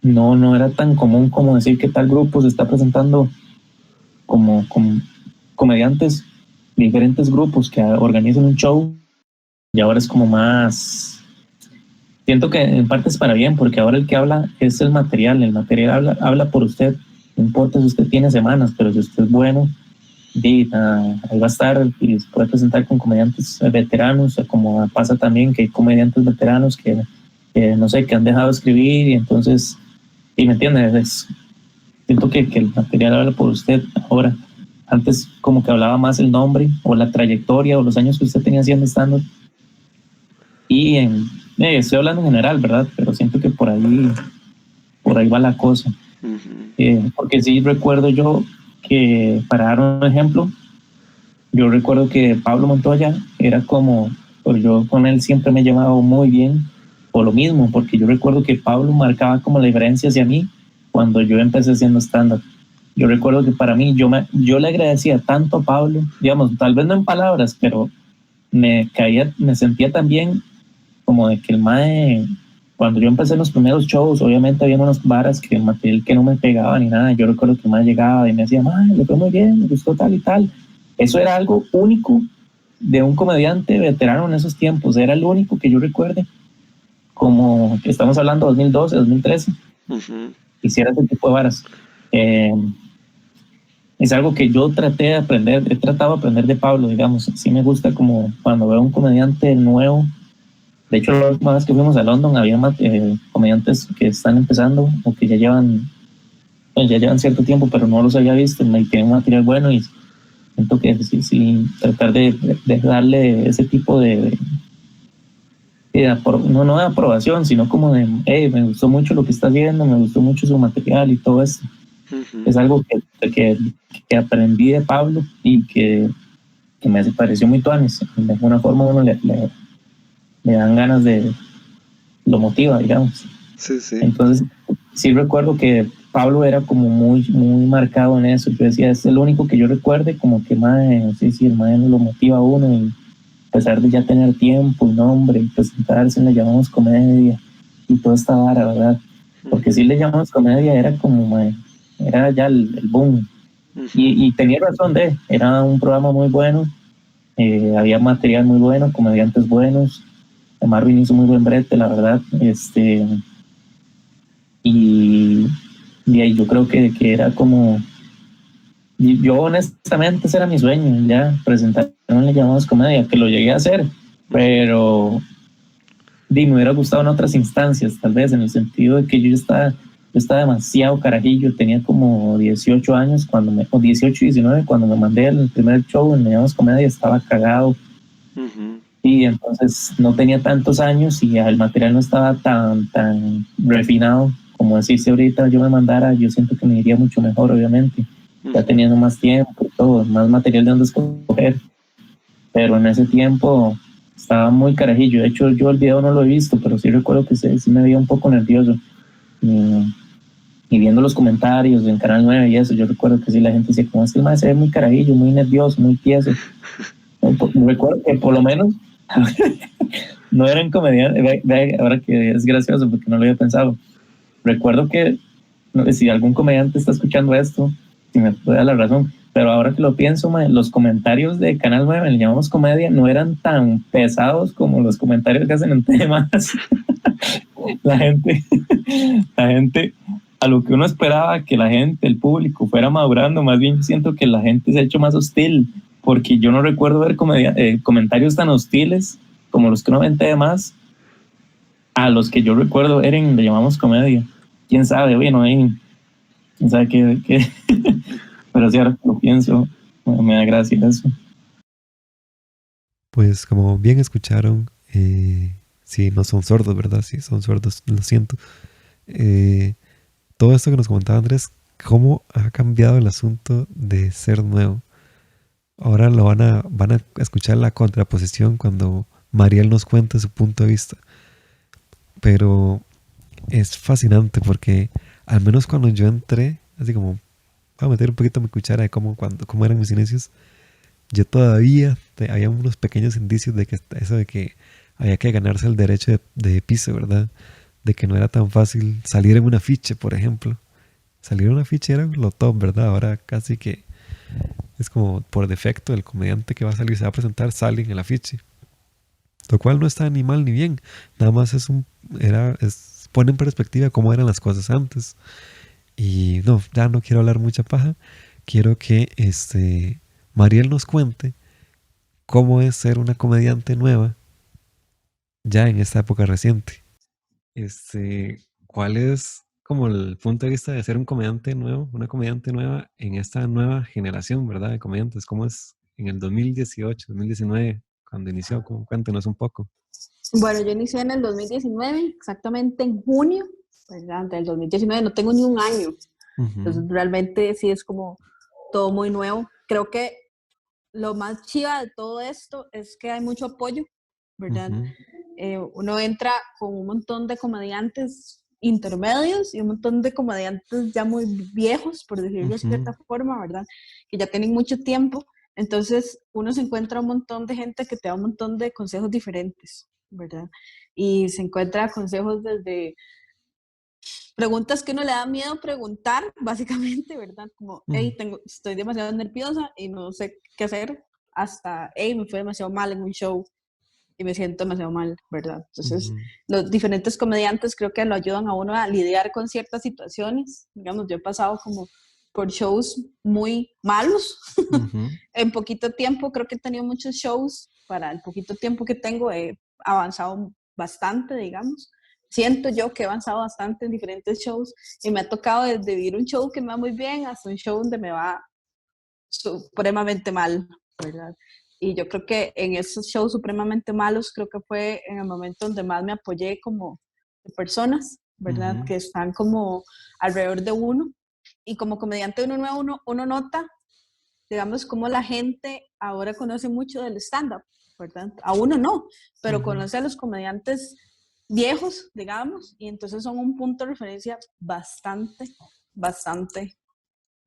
No era tan común como decir que tal grupo se está presentando como comediantes, diferentes grupos que organizan un show, y ahora es como más, siento que en parte es para bien, porque ahora el que habla es el material habla por usted. No importa si usted tiene semanas, pero si usted es bueno, ahí va a estar y se puede presentar con comediantes veteranos, como pasa también que hay comediantes veteranos que no sé, que han dejado de escribir, y entonces, y me entiendes, siento que el material habla por usted ahora. Antes como que hablaba más el nombre o la trayectoria o los años que usted tenía haciendo stand-up. Y estoy hablando en general, ¿verdad? Pero siento que por ahí va la cosa. Porque sí recuerdo yo que, para dar un ejemplo, yo recuerdo que Pablo Montoya era como, pues yo con él siempre me he llevado muy bien por lo mismo, porque yo recuerdo que Pablo marcaba como la diferencia hacia mí cuando yo empecé haciendo stand-up. Yo recuerdo que para mí, yo le agradecía tanto a Pablo, digamos, tal vez no en palabras, pero me sentía también como de que el mae, cuando yo empecé los primeros shows, obviamente había unas varas que el material que no me pegaba ni nada. Yo recuerdo que el mae llegaba y me decía, mae, le fue muy bien, me gustó tal y tal. Eso era algo único de un comediante veterano en esos tiempos. Era el único que yo recuerde, como que estamos hablando 2012, 2013, hiciera ese tipo de varas. Es algo que yo he tratado de aprender de Pablo, digamos. Sí me gusta como cuando veo un comediante nuevo. De hecho, la última vez que fuimos a London había comediantes que están empezando o que ya llevan cierto tiempo, pero no los había visto y tienen un material bueno, y siento que sí tratar de darle ese tipo no de aprobación, sino como de, hey, me gustó mucho lo que está haciendo, me gustó mucho su material y todo esto. Es algo que aprendí de Pablo y que me pareció muy tuanis. De alguna forma uno le dan ganas lo motiva, digamos. Sí. Entonces, sí recuerdo que Pablo era como muy, muy marcado en eso. Yo decía, es el único que yo recuerde como que el mae lo motiva a uno, y a pesar de ya tener tiempo y nombre y presentarse, le llamamos comedia y toda esta vara, ¿verdad? Porque si le llamamos comedia era como, era ya el boom. Y tenía razón era un programa muy bueno, había material muy bueno, comediantes buenos, Marvin hizo muy buen brete, la verdad. Y ahí yo creo que era como, yo honestamente ese era mi sueño, ya presentar en Le Llamamos Comedia, que lo llegué a hacer, pero me hubiera gustado en otras instancias, tal vez en el sentido de que yo estaba demasiado carajillo, tenía como 18 años, o 18, 19, cuando me mandé el primer show en Le Llamamos Comedia, estaba cagado. Y entonces no tenía tantos años y el material no estaba tan refinado como decir, si ahorita yo me mandara, yo siento que me iría mucho mejor, obviamente, ya teniendo más tiempo y todo, más material de donde escoger, pero en ese tiempo estaba muy carajillo. De hecho, yo el video no lo he visto, pero sí recuerdo que sí me veía un poco nervioso. Y viendo los comentarios en Canal 9 y eso, yo recuerdo que sí, la gente decía, como es que el maestro se ve muy carajillo, muy nervioso, muy tieso. Recuerdo que por lo menos no eran comediantes. Ahora que es gracioso porque no lo había pensado. Recuerdo que, si algún comediante está escuchando esto, si me puede dar la razón, pero ahora que lo pienso, los comentarios de Canal 9, Le Llamamos Comedia, no eran tan pesados como los comentarios que hacen en temas. la gente, a lo que uno esperaba que la gente, el público, fuera madurando, más bien siento que la gente se ha hecho más hostil, porque yo no recuerdo ver comentarios tan hostiles como los que uno ve en temas, a los que yo recuerdo eran Le Llamamos Comedia. Quién sabe, bueno, quién sabe qué. Pero si ahora que lo pienso, me da gracia eso. Pues como bien escucharon, sí, no son sordos, ¿verdad? Sí, son sordos, lo siento. Todo esto que nos comentaba Andrés, cómo ha cambiado el asunto de ser nuevo. Ahora van a escuchar la contraposición cuando Mariel nos cuente su punto de vista. Pero es fascinante porque al menos cuando yo entré, así como voy a meter un poquito mi cuchara de cómo eran mis inicios, yo todavía había unos pequeños indicios de que eso de que había que ganarse el derecho de piso, ¿verdad? De que no era tan fácil salir en un afiche, por ejemplo. Salir en un afiche era lo top, ¿verdad? Ahora casi que es como por defecto el comediante que va a salir, se va a presentar, sale en el afiche. Lo cual no está ni mal ni bien. Nada más pone en perspectiva cómo eran las cosas antes. Y no, ya no quiero hablar mucha paja. Quiero que Mariel nos cuente cómo es ser una comediante nueva ya en esta época reciente. ¿Cuál es como el punto de vista de ser un comediante nuevo, una comediante nueva en esta nueva generación, ¿verdad? De comediantes. ¿Cómo es en el 2018, 2019, cuando inició? Cuéntenos un poco. Bueno, yo inicié en el 2019, exactamente en junio, ¿verdad? Del 2019, no tengo ni un año. Entonces, realmente sí es como todo muy nuevo. Creo que lo más chiva de todo esto es que hay mucho apoyo, ¿verdad? Uno entra con un montón de comediantes intermedios y un montón de comediantes ya muy viejos, por decirlo de cierta forma, ¿verdad? Que ya tienen mucho tiempo. Entonces, uno se encuentra un montón de gente que te da un montón de consejos diferentes, ¿verdad? Y se encuentra consejos desde preguntas que uno le da miedo preguntar, básicamente, ¿verdad? Como, hey, estoy demasiado nerviosa y no sé qué hacer, hasta, hey, me fue demasiado mal en un show y me siento demasiado mal, ¿verdad? Entonces, los diferentes comediantes creo que lo ayudan a uno a lidiar con ciertas situaciones. Digamos, yo he pasado como por shows muy malos. En poquito tiempo creo que he tenido muchos shows. Para el poquito tiempo que tengo he avanzado bastante, digamos. Siento yo que he avanzado bastante en diferentes shows y me ha tocado desde vivir un show que me va muy bien hasta un show donde me va supremamente mal, ¿verdad? Y yo creo que en esos shows supremamente malos, creo que fue en el momento donde más me apoyé como de personas, ¿verdad? Que están como alrededor de uno. Y como comediante uno nuevo, uno nota, digamos, como la gente ahora conoce mucho del stand-up, ¿verdad? A uno no, pero conoce a los comediantes viejos, digamos, y entonces son un punto de referencia bastante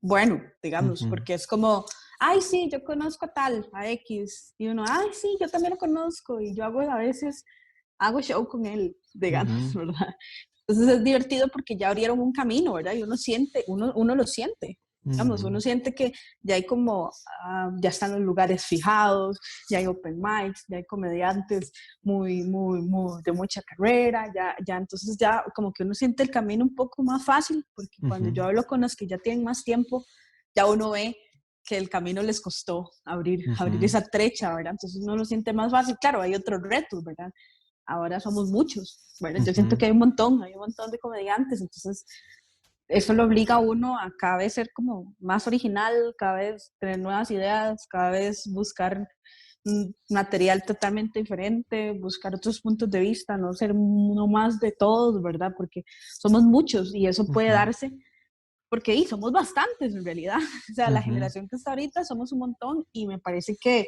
bueno, digamos, porque es como, ay, sí, yo conozco a tal, a X, y uno, ay, sí, yo también lo conozco, y yo a veces hago show con él, digamos, ¿verdad? Entonces es divertido porque ya abrieron un camino, ¿verdad? Y uno lo siente, Digamos, uno siente que ya hay como, ya están los lugares fijados, ya hay open mics, ya hay comediantes muy de mucha carrera, ya entonces ya como que uno siente el camino un poco más fácil, porque cuando yo hablo con los que ya tienen más tiempo, ya uno ve que el camino les costó abrir esa trecha, ¿verdad? Entonces uno lo siente más fácil. Claro, hay otros retos, ¿verdad? Ahora somos muchos, ¿verdad? Yo siento que hay un montón de comediantes, entonces eso lo obliga a uno a cada vez ser como más original, cada vez tener nuevas ideas, cada vez buscar material totalmente diferente, buscar otros puntos de vista, no ser uno más de todos, ¿verdad? Porque somos muchos y eso puede darse porque somos bastantes en realidad. O sea, la generación que está ahorita somos un montón y me parece que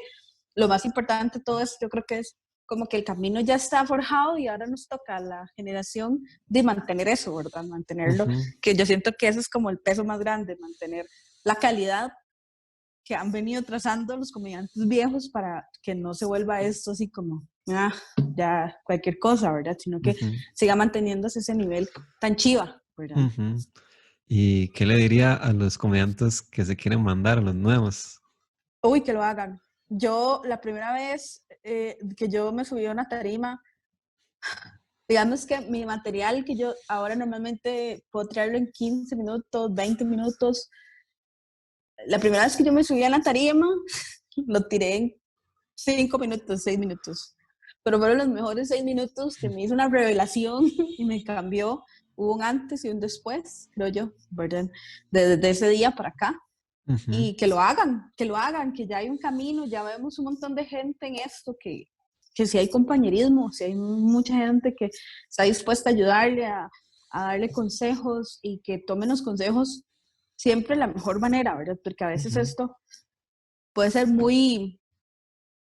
lo más importante de todo esto yo creo que es como que el camino ya está forjado y ahora nos toca a la generación de mantener eso, ¿verdad? Mantenerlo, que yo siento que eso es como el peso más grande, mantener la calidad que han venido trazando los comediantes viejos para que no se vuelva esto así como, ya cualquier cosa, ¿verdad? Sino que siga manteniéndose ese nivel tan chiva, ¿verdad? ¿Y qué le diría a los comediantes que se quieren mandar, a los nuevos? Uy, que lo hagan. Yo, la primera vez que yo me subí a una tarima, digamos que mi material que yo ahora normalmente puedo traerlo en 15 minutos, 20 minutos, la primera vez que yo me subí a la tarima, lo tiré en 5 minutos, 6 minutos. Pero fueron los mejores 6 minutos que me hizo una revelación y me cambió. Hubo un antes y un después, creo yo, ¿verdad? Desde ese día para acá. Y que lo hagan, que ya hay un camino, ya vemos un montón de gente en esto, que si hay compañerismo, si hay mucha gente que está dispuesta a ayudarle, a darle consejos y que tomen los consejos siempre de la mejor manera, ¿verdad? Porque a veces esto puede ser muy,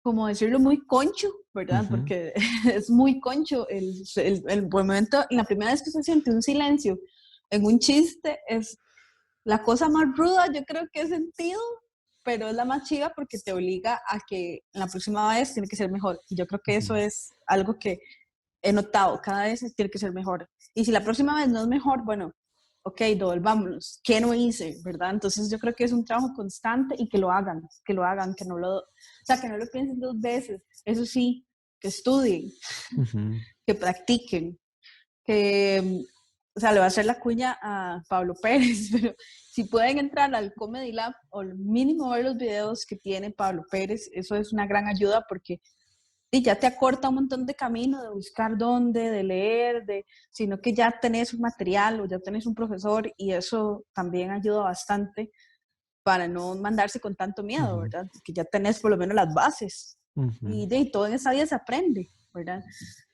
como decirlo, muy concho, ¿verdad? Porque es muy concho el momento, en la primera vez que se siente un silencio en un chiste es la cosa más ruda yo creo que he sentido, pero es la más chiva porque te obliga a que la próxima vez tiene que ser mejor. Y yo creo que eso es algo que he notado, cada vez tiene que ser mejor. Y si la próxima vez no es mejor, bueno, ok, devolvámonos. ¿Qué no hice? ¿Verdad? Entonces yo creo que es un trabajo constante y que lo hagan, que no lo, o sea, que no lo piensen 2 veces. Eso sí, que estudien, que practiquen, que, o sea, le va a hacer la cuña a Pablo Pérez, pero si pueden entrar al Comedy Lab o mínimo ver los videos que tiene Pablo Pérez, eso es una gran ayuda porque ya te acorta un montón de camino de buscar dónde, de leer, sino que ya tenés un material o ya tenés un profesor y eso también ayuda bastante para no mandarse con tanto miedo, ¿verdad? Que ya tenés por lo menos las bases y todo en esa vida se aprende, ¿verdad?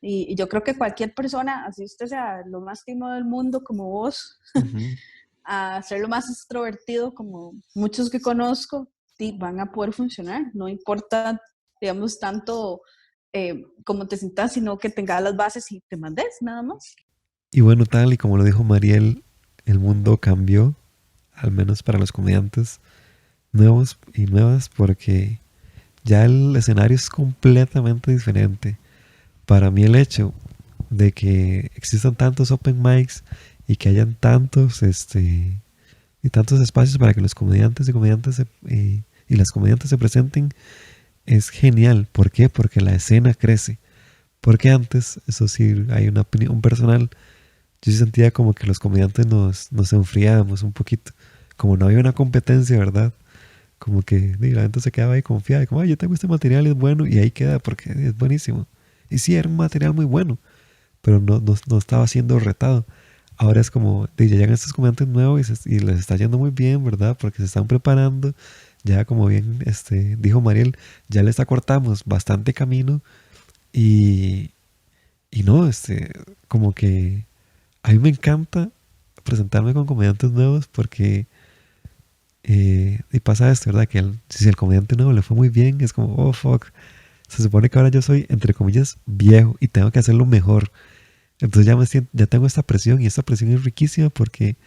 Y yo creo que cualquier persona, así usted sea lo más tímido del mundo como vos, a ser lo más extrovertido como muchos que conozco, van a poder funcionar, no importa, digamos, tanto cómo te sientas, sino que tengas las bases y te mandes, nada más. Y bueno, tal y como lo dijo Mariel, el mundo cambió, al menos para los comediantes nuevos y nuevas, porque ya el escenario es completamente diferente. Para mí el hecho de que existan tantos open mics y que hayan tantos y tantos espacios para que los comediantes y las comediantes se presenten es genial. ¿Por qué? Porque la escena crece. Porque antes, eso sí, hay una opinión personal, yo sí sentía como que los comediantes nos enfriábamos un poquito. Como no había una competencia, ¿verdad? Como que la gente se quedaba ahí confiada, como, yo tengo este material, es bueno, y ahí queda porque es buenísimo. Y sí, era un material muy bueno, pero no estaba siendo retado. Ahora es como, ya llegan estos comediantes nuevos y les está yendo muy bien, ¿verdad? Porque se están preparando. Ya como bien dijo Mariel, ya les acortamos bastante camino y no, como que a mí me encanta presentarme con comediantes nuevos porque y pasa esto, ¿verdad? Que si el comediante nuevo le fue muy bien, es como, oh, fuck. Se supone que ahora yo soy, entre comillas, viejo y tengo que hacerlo mejor. Entonces ya tengo esta presión y esta presión es riquísima porque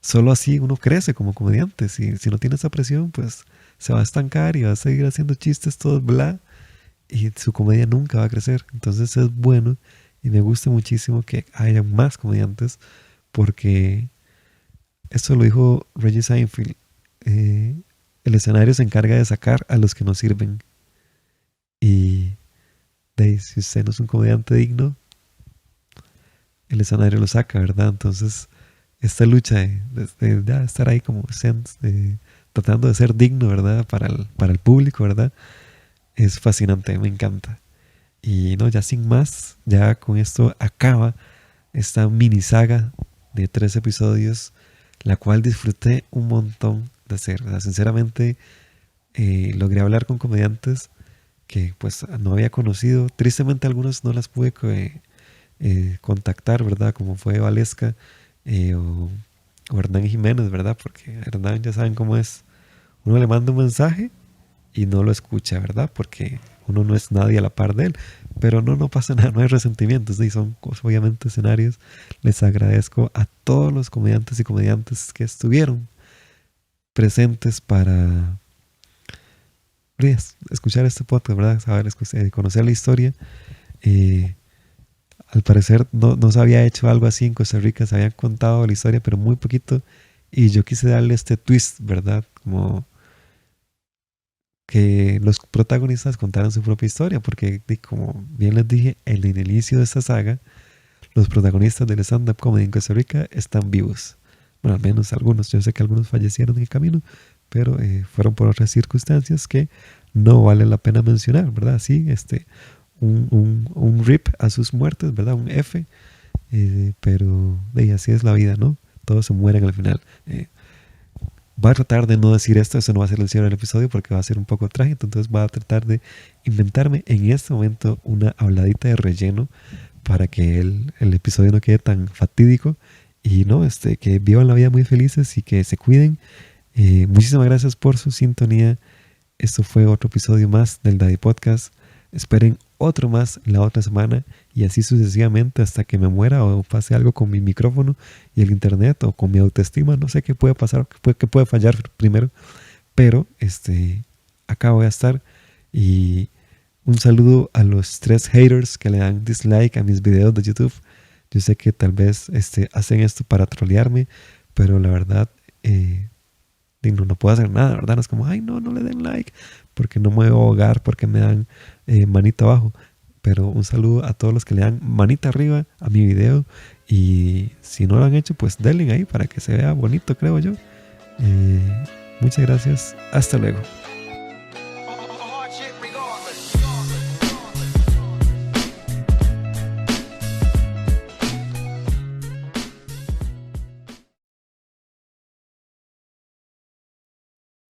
solo así uno crece como comediante. Si no tiene esa presión, pues se va a estancar y va a seguir haciendo chistes todos bla y su comedia nunca va a crecer. Entonces es bueno y me gusta muchísimo que haya más comediantes porque esto lo dijo Reggie Seinfeld, el escenario se encarga de sacar a los que no sirven. Y si usted no es un comediante digno, el escenario lo saca, ¿verdad? Entonces, esta lucha de ya estar ahí como tratando de ser digno, ¿verdad? Para el público, ¿verdad? Es fascinante, me encanta. Y no, ya sin más, ya con esto acaba esta mini saga de 3 episodios, la cual disfruté un montón de hacer. O sea, sinceramente, logré hablar con comediantes que pues no había conocido. Tristemente algunos no las pude contactar, ¿verdad? Como fue Valesca o Hernán Jiménez, ¿verdad? Porque Hernán ya saben cómo es. Uno le manda un mensaje y no lo escucha, ¿verdad? Porque uno no es nadie a la par de él. Pero no pasa nada, no hay resentimientos. Y son obviamente escenarios. Les agradezco a todos los comediantes y comediantes que estuvieron presentes para escuchar este podcast, ¿verdad? Saber, conocer la historia. Al parecer no se había hecho algo así en Costa Rica, se habían contado la historia, pero muy poquito. Y yo quise darle este twist, ¿verdad? Como que los protagonistas contaran su propia historia, porque como bien les dije, en el inicio de esta saga, los protagonistas del stand-up comedy en Costa Rica están vivos. Bueno, al menos algunos. Yo sé que algunos fallecieron en el camino, pero fueron por otras circunstancias que no vale la pena mencionar, ¿verdad? Sí, un rip a sus muertes, ¿verdad? Un F, pero así es la vida, ¿no? Todos se mueren al final. Voy a tratar de no decir esto no va a ser el cierre del episodio porque va a ser un poco trágico, entonces voy a tratar de inventarme en este momento una habladita de relleno para que el episodio no quede tan fatídico y no, que vivan la vida muy felices y que se cuiden. Muchísimas gracias por su sintonía. Esto fue otro episodio más del Daddy Podcast. Esperen otro más la otra semana y así sucesivamente hasta que me muera o pase algo con mi micrófono y el internet o con mi autoestima. No sé qué puede pasar, qué puede fallar primero, pero acá voy a estar. Y un saludo a los 3 haters que le dan dislike a mis videos de YouTube. Yo sé que tal vez hacen esto para trolearme, pero la verdad no puedo hacer nada, ¿verdad? No es como, ay, no le den like, porque no me voy a ahogar, porque me dan manita abajo. Pero un saludo a todos los que le dan manita arriba a mi video. Y si no lo han hecho, pues denle ahí para que se vea bonito, creo yo. Muchas gracias. Hasta luego.